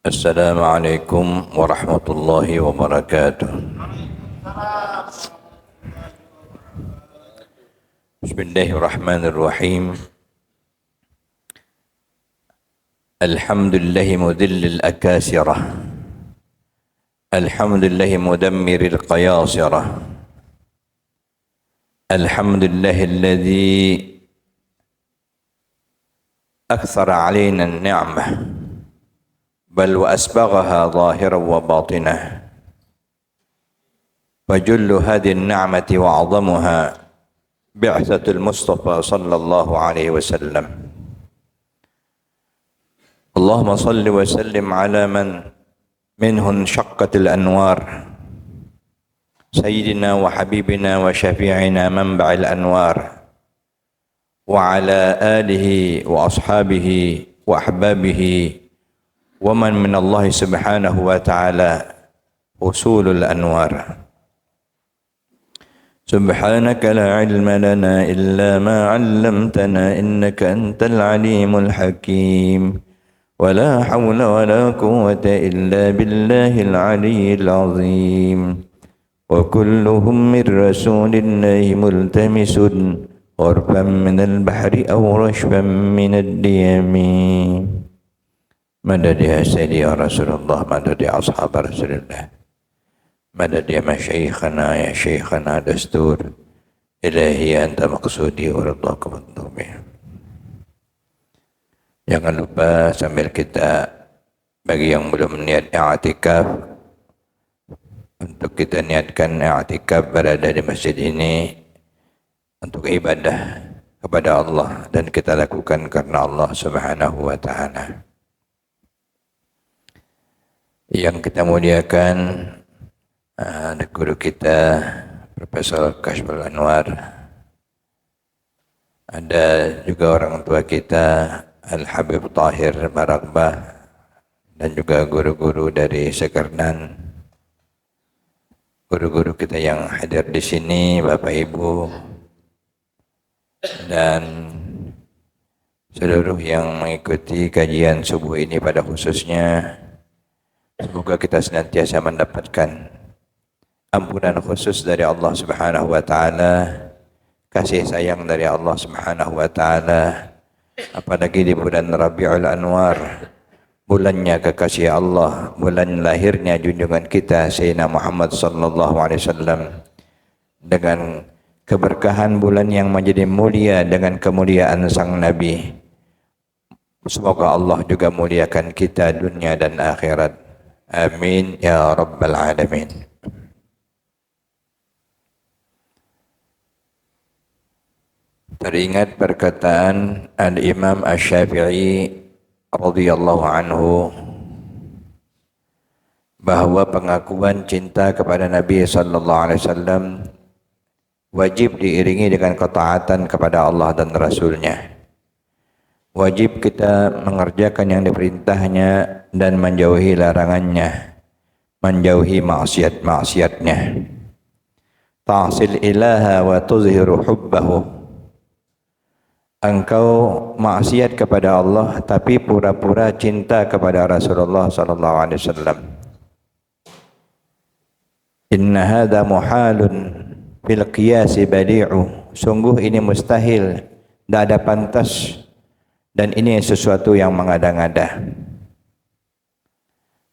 Assalamualaikum warahmatullahi wabarakatuh. Bismillahirrahmanirrahim. Alhamdulillahi mudhillil akasirah. Alhamdulillahi mudammiril qayasirah. Alhamdulillahilladzi akthara alaina an-ni'mah بل وأسبغها ظاهرا وباطنا وجل هذه النعمة وأعظمها بعثة المصطفى صلى الله عليه وسلم اللهم صل وسلم على من منه انشقت الأنوار سيدنا وحبيبنا وشفيعنا منبع الأنوار وعلى آله وأصحابه وأحبابه ومن من الله سبحانه وتعالى وصول الأنوار سبحانك لا علم لنا إلا ما علمتنا إنك أنت العليم الحكيم ولا حول ولا قوة إلا بالله العلي العظيم وكلهم من رسول الله ملتمس غرفا من البحر أو رشفا من الديم مدد يا سيدي يا رسول الله مدد يا أصحاب رسول الله مدد يا مشايخنا يا شيخنا دستور إلهي أنت مقصودي ورضاك مطلوبي. Jangan lupa sambil kita bagi yang belum niat i'tikaf untuk kita niatkan i'tikaf berada di masjid ini untuk ibadah kepada Allah dan kita lakukan karena Allah Subhanahu wa taala. Yang kita muliakan guru kita Profesor Kashful Anwar, ada juga orang tua kita Al-Habib Tahir Barakbah dan juga guru-guru dari Sekernan, guru-guru kita yang hadir di sini, Bapak Ibu dan seluruh yang mengikuti kajian subuh ini pada khususnya. Semoga kita senantiasa mendapatkan ampunan khusus dari Allah Subhanahu wa taala, kasih sayang dari Allah Subhanahu wa taala, apalagi di bulan Rabiul Anwar, bulannya kekasih Allah, bulan lahirnya junjungan kita Sayyidina Muhammad sallallahu alaihi wasallam, dengan keberkahan bulan yang menjadi mulia dengan kemuliaan sang Nabi. Semoga Allah juga muliakan kita dunia dan akhirat. Amin ya rabbal alamin. Teringat perkataan Al-Imam Asy-Syafi'i radhiyallahu anhu bahwa pengakuan cinta kepada Nabi sallallahu alaihi wasallam wajib diiringi dengan ketaatan kepada Allah dan Rasul-Nya. Wajib kita mengerjakan yang diperintahnya dan menjauhi larangannya, menjauhi maksiat-maksiatnya. Ta'sil ilaha wa tuzhiru hubbahu. Engkau maksiat kepada Allah tapi pura-pura cinta kepada Rasulullah sallallahu alaihi wasallam. Inna hadza muhalun bil qiyas badi'u. Sungguh ini mustahil, tidak ada pantas, dan ini sesuatu yang mengada-ngada.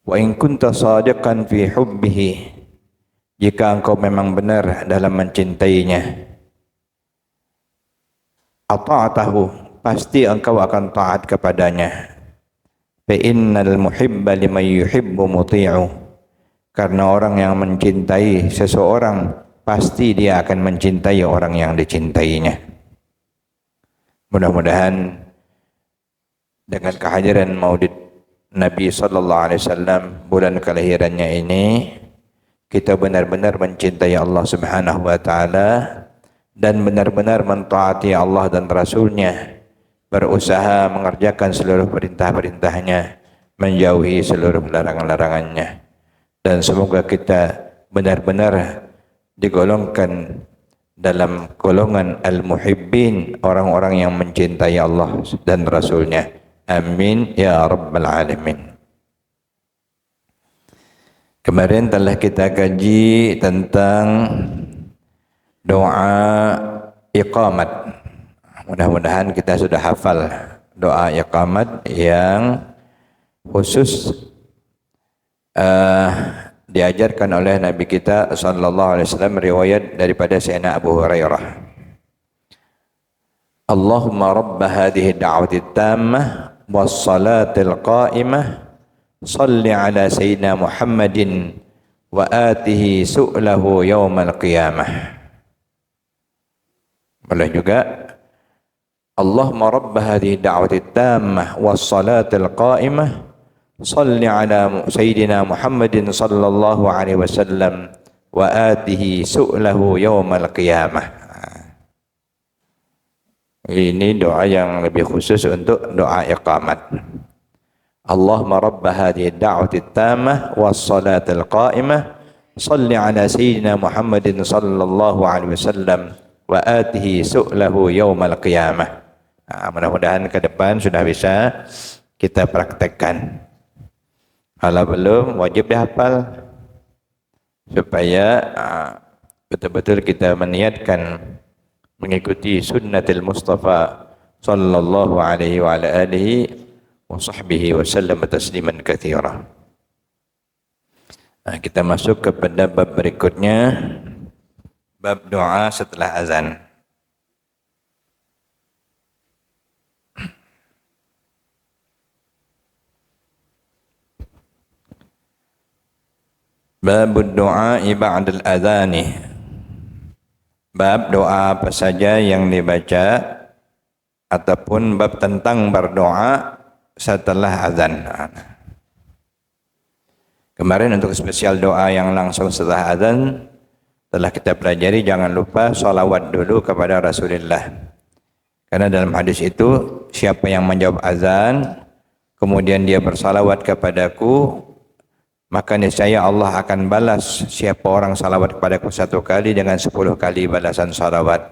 Wa in kunta shadiqan fi hubbihi, jika engkau memang benar dalam mencintainya, ata'atahu, pasti engkau akan taat kepadanya. Fa innal muhibba liman yuhibbu muti'u, karena orang yang mencintai seseorang pasti dia akan mencintai orang yang dicintainya. Mudah-mudahan dengan kehadiran Maulid Nabi sallallahu alaihi wasallam, bulan kelahirannya ini, kita benar-benar mencintai Allah Subhanahu wa taala dan benar-benar mentaati Allah dan Rasul-Nya, berusaha mengerjakan seluruh perintah-perintahnya, menjauhi seluruh larangan-larangannya. Dan semoga kita benar-benar digolongkan dalam golongan al-muhibbin, orang-orang yang mencintai Allah dan Rasul-Nya. Amin ya rabbal alamin. Kemarin telah kita kaji tentang doa iqamat. Mudah-mudahan kita sudah hafal doa iqamat yang khusus diajarkan oleh Nabi kita sallallahu alaihi wasallam, riwayat daripada Sayyidina Abu Hurairah. Allahumma rabb hadhihi ad-da'wati at-tammah was-salatil qa'imah salli ala sayyidina Muhammadin wa atihi su'lahu yawmal qiyamah. Boleh juga Allahumma rabb hadhihi ad-da'wati at-tammah was-salatil qa'imah salli ala sayyidina Muhammadin sallallahu alaihi wasallam wa atihi su'lahu yawmal qiyamah. Ini doa yang lebih khusus untuk doa iqamat. Allahumma rabb hadhihi ad-da'wati at-tammah was-salatil qa'imah salli ala sayyidina Muhammadin sallallahu alaihi wasallam wa atihi su'lahu yawmal qiyamah. Mudah-mudahan ke depan sudah bisa kita praktekkan. Kalau belum, wajib dihafal supaya betul-betul kita meniatkan mengikuti sunnatul Mustafa sallallahu alaihi wa ala alihi wa sahbihi wa sallam tasliman katsira. Kita masuk kepada bab berikutnya, bab doa setelah azan. Bab doa ba'dal adzani. Bab doa apa saja yang dibaca ataupun bab tentang berdoa setelah azan. Kemarin untuk spesial doa yang langsung setelah azan telah kita pelajari, jangan lupa sholawat dulu kepada Rasulullah. Karena dalam hadis itu, siapa yang menjawab azan kemudian dia bersalawat kepadaku, maka niscaya Allah akan balas siapa orang salawat kepadaku 1 kali dengan 10 kali balasan salawat.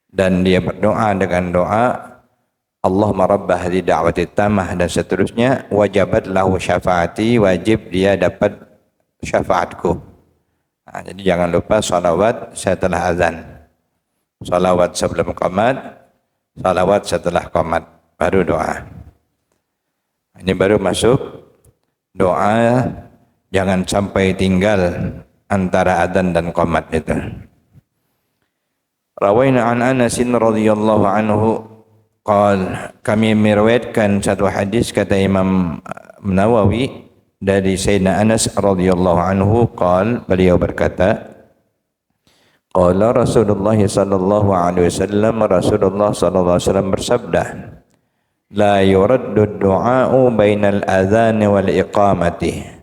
Dan dia berdoa dengan doa Allahumma rabb hadhihi da'wati tammah dan seterusnya, wajabat lahu syafaati, wajib dia dapat syafaatku. Jadi jangan lupa salawat setelah azan, salawat sebelum qomat, salawat setelah qomat, baru doa. Ini baru masuk doa, jangan sampai tinggal antara adzan dan qomat itu. Rawaina an Anas radhiyallahu anhu qala, kami meriwayatkan satu hadis, kata Imam Nawawi, dari Sayyidina Anas radhiyallahu anhu qala, beliau berkata, qala Rasulullah sallallahu alaihi wasallam, Rasulullah sallallahu alaihi wasallam bersabda, la yuraddu du'a'u bainal adhan wal iqamati.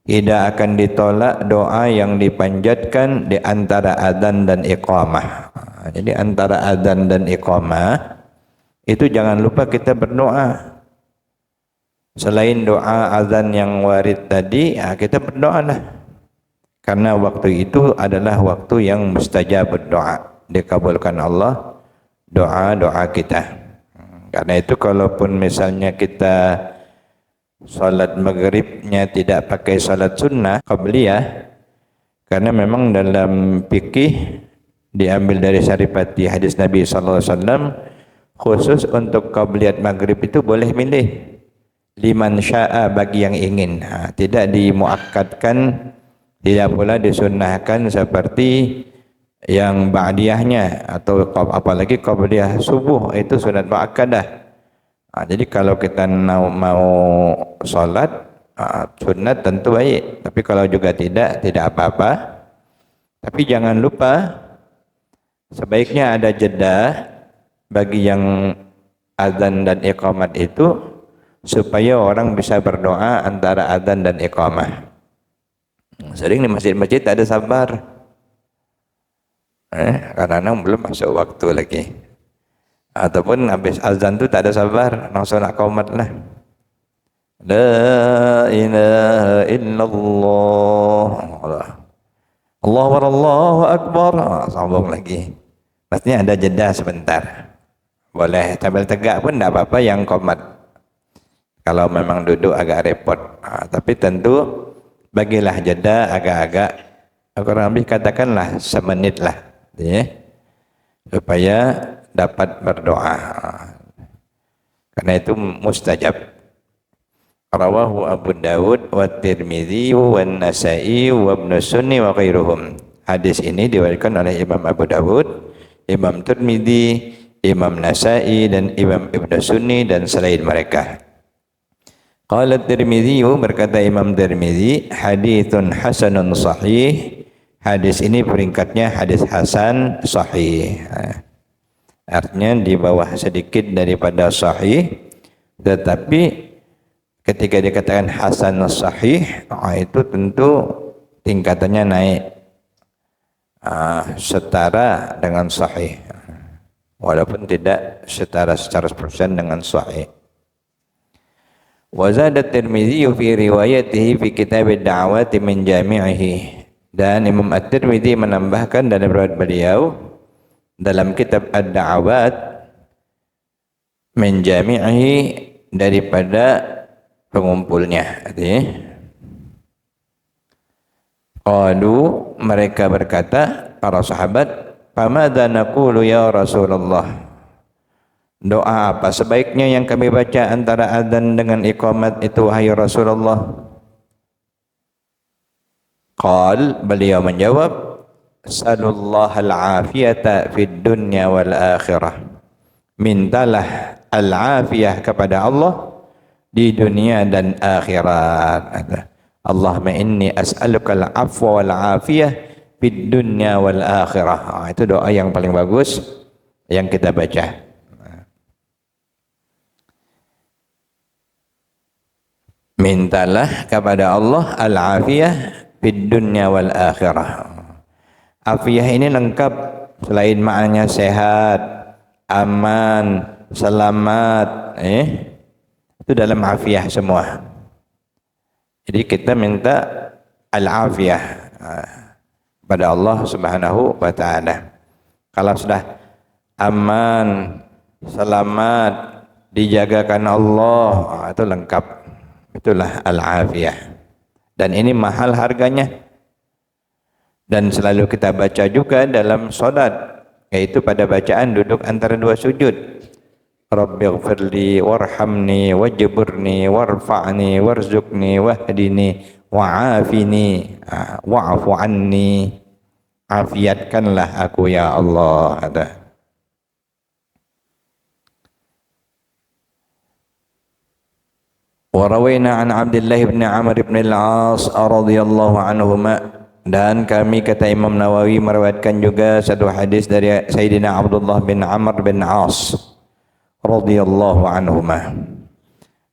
Tidak akan ditolak doa yang dipanjatkan di antara adzan dan iqamah. Jadi antara adzan dan iqamah itu jangan lupa kita berdoa. Selain doa adzan yang warid tadi, kita berdoalah. Karena waktu itu adalah waktu yang mustajab doa, dikabulkan Allah doa-doa kita. Karena itu kalaupun misalnya kita salat maghribnya tidak pakai salat sunnah qabliyah, karena memang dalam fikih diambil dari Saripati hadis Nabi sallallahu alaihi wasallam, khusus untuk qabliyat maghrib itu boleh milih liman syaa, bagi yang ingin. Tidak dimuakkadkan, tidak pula disunnahkan seperti yang ba'diyahnya, atau apalagi qabliyah subuh itu sunat muakkadah. Jadi kalau kita mau sholat sunat tentu baik, tapi kalau juga tidak apa-apa. Tapi jangan lupa sebaiknya ada jeda bagi yang azan dan iqamat itu, supaya orang bisa berdoa antara azan dan iqamah. Sering di masjid-masjid ada sabar, karena belum masuk waktu lagi. Ataupun habis azan itu tak ada sabar, langsung nak qomat lah. La ilaha illallah, Allahu akbar, sambung lagi. Pastinya ada jeda sebentar. Boleh sambil tegak pun tidak apa-apa yang qomat. Kalau memang duduk agak repot. Tapi tentu bagilah jeda agak-agak, kurang lebih katakanlah semenit lah, ya, supaya dapat berdoa. Karena itu mustajab. Rawahu Abu Dawud wa Tirmidzi wa Nasa'i wa Ibnu Sunni wa ghairuhum. Hadis ini diriwayatkan oleh Imam Abu Dawud, Imam Tirmidzi, Imam Nasa'i dan Imam Ibnu Sunni dan selain mereka. Qala Tirmidzi, berkata Imam Tirmidzi, haditsun hasanun sahih. Hadis ini peringkatnya hadis hasan sahih. Artinya di bawah sedikit daripada sahih, tetapi ketika dikatakan hasan sahih, itu tentu tingkatannya naik setara dengan sahih, walaupun tidak setara 100% dengan sahih. Wa zada Tirmidzi fi riwayatihi fi kitab ad-da'awat min jami'ihi, dan Imam At-Tirmidzi menambahkan dalam riwayat beliau dalam kitab ad-da'awat min jami'ihi, daripada pengumpulnya. Qalu, mereka berkata, para sahabat, famadza naqulu ya Rasulullah, doa apa sebaiknya yang kami baca antara adzan dengan iqamat itu wahai Rasulullah? Qal, beliau menjawab, sallallahu al-afiyata fid dunya wal akhirah, mintalah al-afiyah kepada Allah di dunia dan akhirat. Allahumma inni as'aluka al-afwa wal afiyah fid dunya wal akhirah. Itu doa yang paling bagus yang kita baca. Mintalah kepada Allah al-afiyah fid dunya wal akhirah. Afiyah ini lengkap, selain maknanya sehat, aman, selamat, itu dalam afiyah semua. Jadi kita minta al-afiyah pada Allah Subhanahu wa taala. Kalau sudah aman, selamat, dijagakan Allah, itu lengkap. Itulah al-afiyah. Dan ini mahal harganya. Dan selalu kita baca juga dalam salat, yaitu pada bacaan duduk antara dua sujud. Rabbighfirli warhamni wajburni warfa'ni warzuqni wahdini wa'afini wa'fu anni. Afiatkanlah aku ya Allah. Warawina an Abdullah bin Amr bin al-As radhiyallahu anhuma, dan kami kata Imam Nawawi meriwayatkan juga satu hadis dari Sayyidina Abdullah bin Amr bin As radhiyallahu anhuma,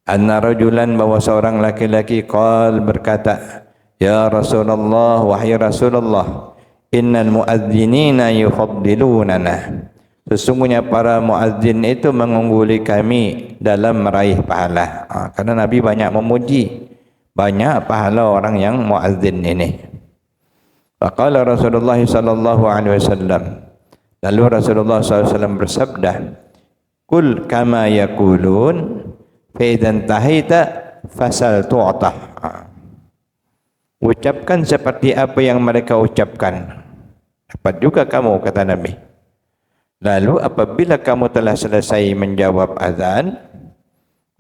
anna rajulan, bahwa seorang laki-laki qal berkata, ya Rasulullah, wahai Rasulullah, innal muadzinina yufaddilunana, sesungguhnya para muadzin itu mengungguli kami dalam meraih pahala. Karena Nabi banyak memuji, banyak pahala orang yang muadzin ini. Faqala Rasulullah sallallahu alaihi wasallam, lalu Rasulullah SAW bersabda, kul kama yaqulun fa idzan tahita fasal tu'tah. Ucapkan seperti apa yang mereka ucapkan, dapat juga kamu, kata Nabi. Lalu apabila kamu telah selesai menjawab azan,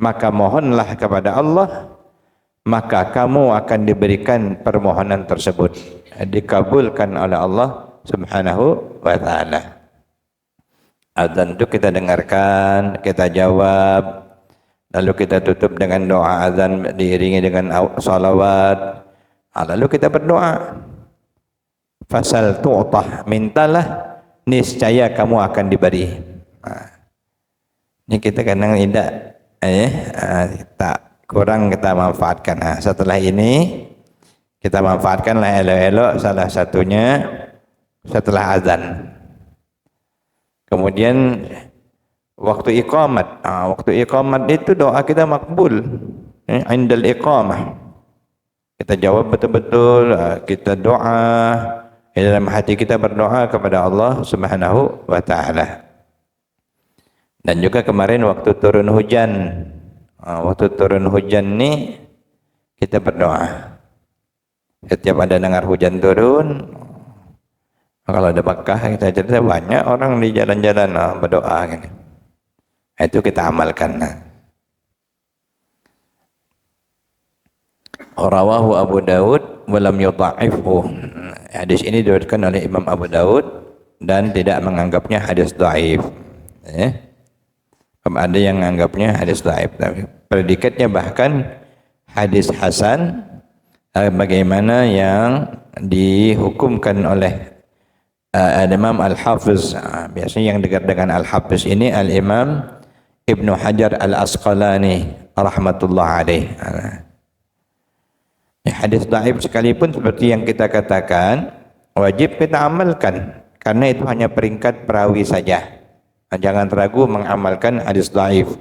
maka mohonlah kepada Allah, maka kamu akan diberikan permohonan tersebut, dikabulkan oleh Allah Subhanahu wa taala. Azan itu kita dengarkan, kita jawab, lalu kita tutup dengan doa azan diiringi dengan salawat, lalu kita berdoa. Fasal tu'tah, mintalah, niscaya kamu akan diberi. Ini kita kadang tidak tak kurang kita manfaatkan. Setelah ini kita manfaatkanlah elok-elok, salah satunya setelah azan. Kemudian waktu iqamat. Waktu iqamat itu doa kita makbul. Indal iqamah. Kita jawab betul-betul, kita doa, dalam hati kita berdoa kepada Allah Subhanahu wa taala. Dan juga kemarin waktu turun hujan. Waktu turun hujan ni kita berdoa. Setiap ada dengar hujan turun, kalau ada Mekah kita cerita banyak orang di jalan-jalan berdoa gini. Itu kita amalkan. Rawahu Abu Daud walam yudha'ifhu. Hadis ini diriwayatkan oleh Imam Abu Daud dan tidak menganggapnya hadis dhaif. Ada yang menganggapnya hadis dhaif, tapi predikatnya bahkan hadis hasan, bagaimana yang dihukumkan oleh Imam Al-Hafiz. Biasanya yang dekat dengan Al-Hafiz ini Al-Imam Ibnu Hajar Al-Asqalani rahmatullah alaih. Hadis dhaif sekalipun seperti yang kita katakan wajib kita amalkan karena itu hanya peringkat perawi saja. Jangan ragu mengamalkan hadis dhaif.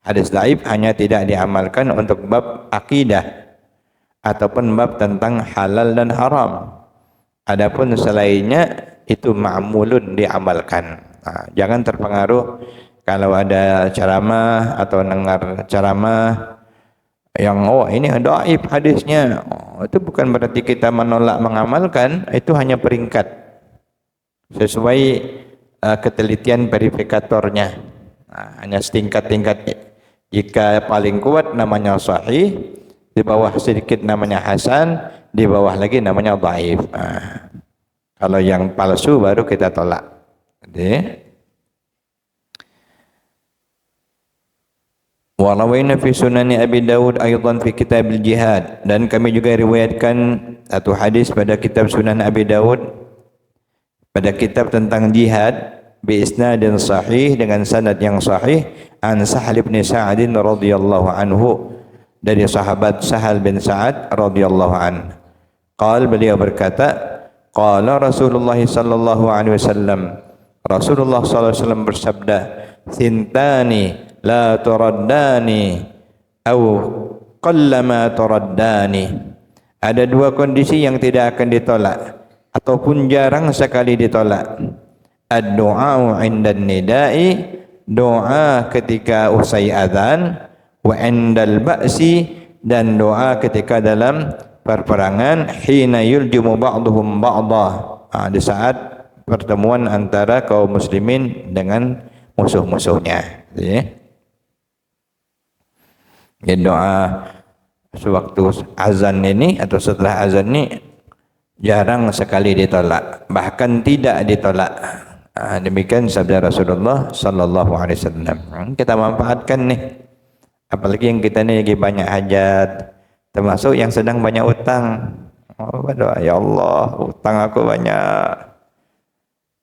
Hadis dhaif hanya tidak diamalkan untuk bab akidah ataupun bab tentang halal dan haram. Adapun selainnya itu ma'mulun diamalkan. Jangan terpengaruh kalau ada ceramah atau dengar ceramah yang ini dhaif hadisnya, itu bukan berarti kita menolak mengamalkan, itu hanya peringkat sesuai ketelitian verifikatornya. Hanya setingkat-tingkat. Jika paling kuat namanya sahih, di bawah sedikit namanya hasan, di bawah lagi namanya dhaif. Kalau yang palsu baru kita tolak. Wa rawaina fi sunani Abi Dawud aidan fi kitab al-jihad, dan kami juga riwayatkan satu hadis pada kitab Sunan Abi Dawud pada kitab tentang jihad bi isnadin sahih, dengan sanad yang sahih, an Sahal bin Sa'ad radhiyallahu anhu, dari sahabat Sahal bin Sa'ad radhiyallahu anhu. Beliau berkata, qala Rasulullah sallallahu alaihi wasallam, Rasulullah sallallahu alaihi wasallam bersabda, "Thintani la turaddani au qallama turaddani." Ada dua kondisi yang tidak akan ditolak ataupun jarang sekali ditolak. Ad-du'a'u 'indan nida'i, doa ketika usai azan, wa 'indal ba'si, dan doa ketika dalam perperangan, hina yuljumu ba'duhum ba'dah, di saat pertemuan antara kaum muslimin dengan musuh-musuhnya. Ya, doa sewaktu azan ini atau setelah azan ini jarang sekali ditolak, bahkan tidak ditolak. Demikian sabda Rasulullah sallallahu alaihi wasallam. Kita manfaatkan nih, apalagi yang kita ini lagi banyak hajat, termasuk yang sedang banyak utang. Berdoa, ya Allah, utang aku banyak,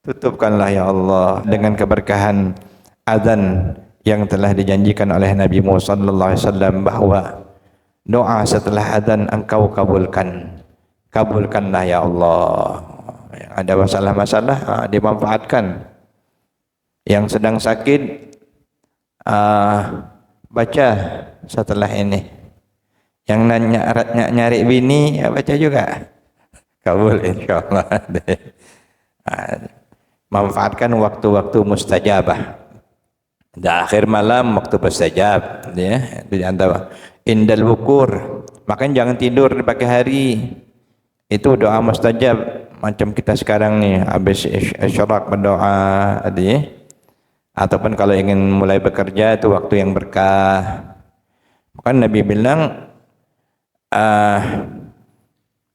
tutupkanlah ya Allah dengan keberkahan azan yang telah dijanjikan oleh Nabi Muhammad sallallahu alaihi wasallam, bahwa doa setelah azan engkau kabulkanlah ya Allah. Yang ada masalah-masalah dimanfaatkan. Yang sedang sakit baca setelah ini. Yang nyari bini baca juga, kabul insyaallah. Manfaatkan waktu-waktu mustajabah. Di akhir malam waktu mustajab, di antara indal bukur, makan jangan tidur di pagi hari, itu doa mustajab. Macam kita sekarang nih habis isyraq berdoa, ataupun kalau ingin mulai bekerja itu waktu yang berkah. Kan Nabi bilang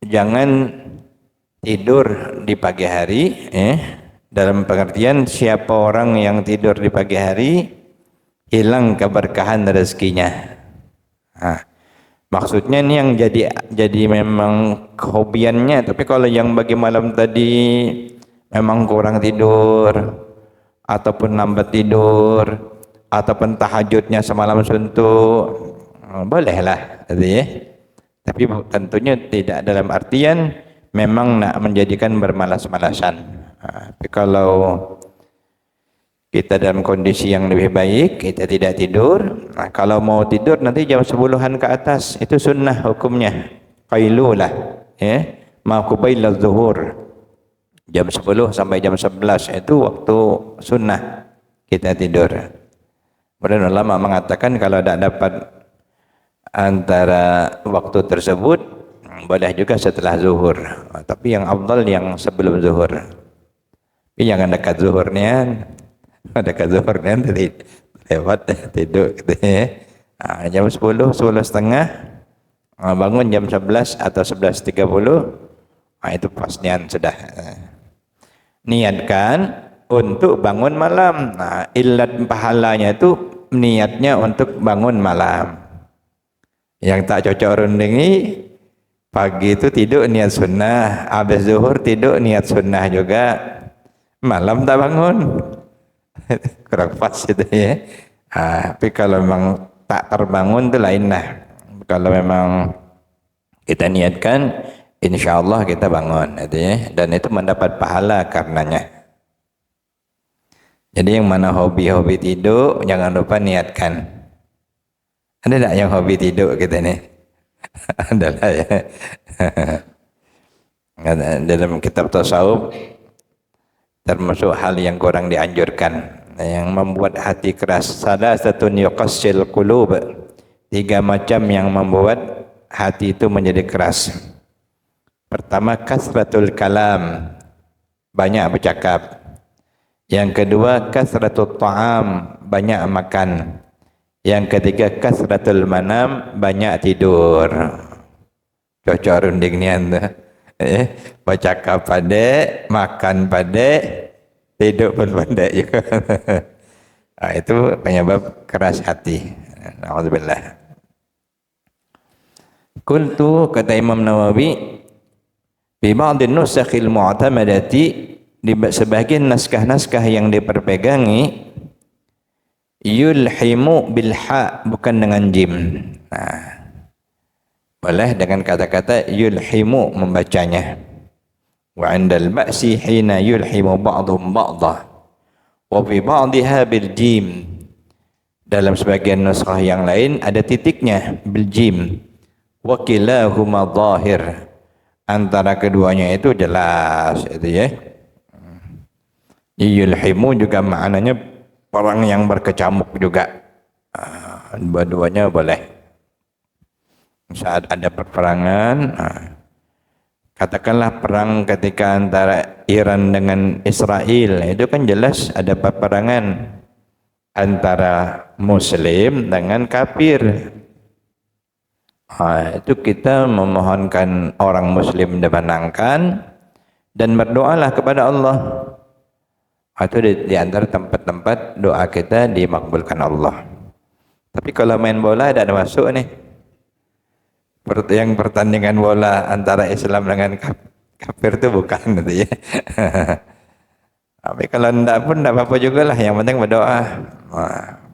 jangan tidur di pagi hari, dalam pengertian siapa orang yang tidur di pagi hari hilang keberkahan rezekinya. Maksudnya ini yang jadi memang kehobiannya, tapi kalau yang bagi malam tadi memang kurang tidur ataupun lambat tidur ataupun tahajudnya semalam suntuk, bolehlah, tapi tentunya tidak dalam artian memang nak menjadikan bermalas-malasan. Tapi kalau kita dalam kondisi yang lebih baik, kita tidak tidur, kalau mau tidur nanti jam 10-an ke atas, itu sunnah hukumnya, qailulah, ma qabila zuhur, jam 10 sampai jam 11 itu waktu sunnah kita tidur. Kemudian ulama mengatakan kalau tidak dapat antara waktu tersebut, Boleh juga setelah zuhur, tapi yang afdal yang sebelum zuhur. Tapi jangan dekat zuhurnya, dekat zuhurnya tadi lewat tidur gitu ya. Jam 10, 10.30, bangun jam 11 atau 11.30, itu pas niat sudah. Niatkan untuk bangun malam. Ilat pahalanya itu niatnya untuk bangun malam. Yang tak cocok runding ini, pagi itu tidur niat sunnah, habis zuhur tidur niat sunnah juga, malam tak bangun. Kurang pas itu ya. Tapi kalau memang tak terbangun itu lain lah. Kalau memang kita niatkan, insya Allah kita bangun gitu ya. Dan itu mendapat pahala karenanya. Jadi yang mana hobi-hobi tidur, jangan lupa niatkan. Ada tak yang hobi tidur kita ni? Adalah ya. Dalam kitab tasawuf termasuk hal yang kurang dianjurkan, yang membuat hati keras. Salasatun yuqassil qulub, 3 macam yang membuat hati itu menjadi keras. Pertama, kasratul kalam, banyak bercakap. Yang kedua, kasratul ta'am, banyak makan. Yang ketiga, kasratul manam, banyak tidur. Cocok runding nian tu. Bercakap pandai, makan pandai, tidur pun pandai juga. Itu penyebab keras hati. Alhamdulillah. Qultu, kata Imam Nawawi, bi ba'd an-nusakhil mu'tamadati, di sebagian naskah-naskah yang diperpegangi, yulhimu bilha, bukan dengan jim. Boleh dengan kata-kata yulhimu membacanya. Wa 'indal ba'si hina yulhimu ba'dhum ba'dha wa fi ba'dihha bil jim. Dalam sebagian nuskah yang lain ada titiknya bil jim. Wa kilahuma dhahir, antara keduanya itu jelas itu ya. Yulhimu juga maknanya perang yang berkecamuk juga. Dua-duanya boleh. Saat ada peperangan, katakanlah perang ketika antara Iran dengan Israel, itu kan jelas ada peperangan antara Muslim dengan kafir. Itu kita memohonkan orang Muslim dimenangkan dan berdoalah kepada Allah. Itu di antara tempat-tempat doa kita dimakbulkan Allah. Tapi kalau main bola ada masuk nih. Yang pertandingan bola antara Islam dengan kafir itu bukan gitu ya. Tapi kalau enggak pun enggak apa-apa juga lah, yang penting berdoa.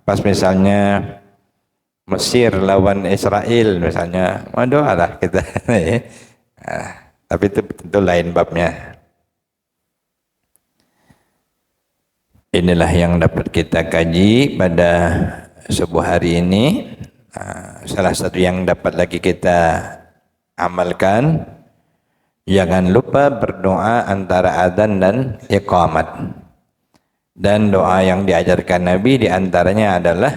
Pas misalnya Mesir lawan Israel misalnya, berdoa lah kita. Tapi itu tentu lain babnya. Inilah yang dapat kita kaji pada subuh hari ini. Salah satu yang dapat lagi kita amalkan, jangan lupa berdoa antara adzan dan iqamat. Dan doa yang diajarkan Nabi diantaranya adalah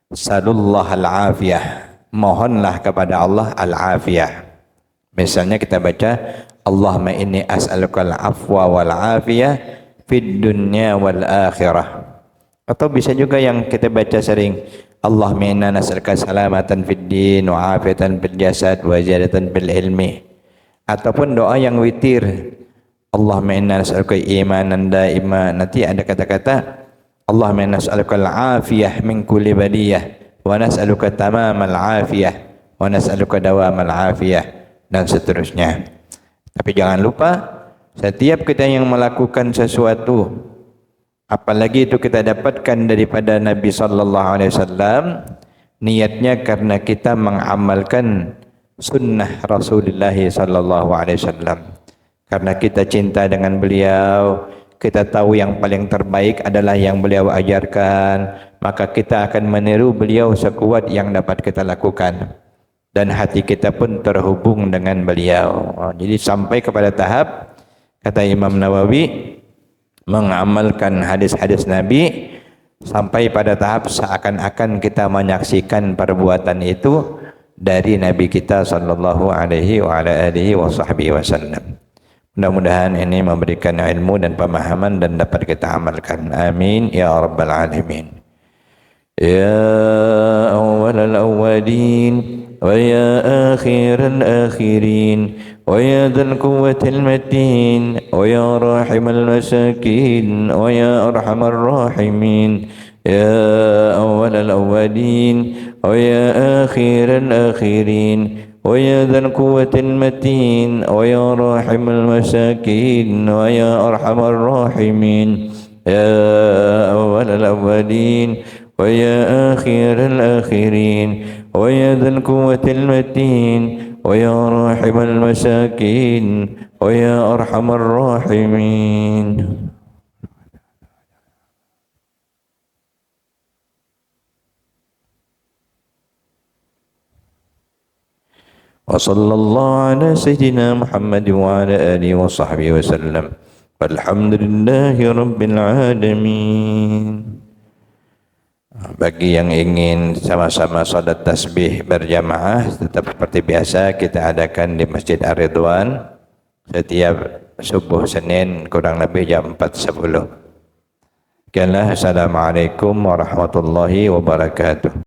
salullah al-afiyah, mohonlah kepada Allah al-afiyah. Misalnya kita baca Allahumma inni as'aluka al-afwa wal-afiyah fid dunya wal akhirah. Atau bisa juga yang kita baca sering, Allahumma inna nas'aluka salamatan fid din wa afiyatan fil jasad wa ziyadatan fil ilmi. Ataupun doa yang witir, Allahumma inna nas'aluka imanan daima. Nanti ada kata-kata Allahumma inna nas'aluka al-afiyah min kulli baliyah wa nas'aluka tamamal afiyah wa nas'aluka dawamal afiyah, dan seterusnya. Tapi jangan lupa, setiap kita yang melakukan sesuatu, apalagi itu kita dapatkan daripada Nabi sallallahu alaihi wasallam, niatnya karena kita mengamalkan sunnah Rasulullah sallallahu alaihi wasallam. Karena kita cinta dengan beliau, kita tahu yang paling terbaik adalah yang beliau ajarkan, maka kita akan meniru beliau sekuat yang dapat kita lakukan. Dan hati kita pun terhubung dengan beliau. Jadi sampai kepada tahap, kata Imam Nawawi, mengamalkan hadis-hadis Nabi sampai pada tahap seakan-akan kita menyaksikan perbuatan itu dari Nabi kita sallallahu alaihi wa ala alihi wa sahbihi wasallam. Mudah-mudahan ini memberikan ilmu dan pemahaman dan dapat kita amalkan. Amin ya rabbal alamin. Ya awwalal awwalin wa ya akhiral akhirin wa ya dzal quwwatil matin wa ya rahimal masakin wa ya arhamar rahimin. Ya awwalal awwalin wa ya akhiral akhirin wa ya dzal quwwatil matin wa ya rahimal masakin wa ya arhamar rahimin. Ya awwalal awwalin wa ya akhiral akhirin wa ya dzal quwwatil matin wa ya rahimal masakin wa ya arhamar rahimin. Wa sallallahu ala sayyidina Muhammad wa ala alihi wa sahbihi wa sallam. Walhamdulillahi rabbil alamin. Bagi yang ingin sama-sama salat tasbih berjamaah, tetap seperti biasa kita adakan di Masjid Ar-Ridwan setiap subuh Senin kurang lebih jam 4.10. Assalamualaikum warahmatullahi wabarakatuh.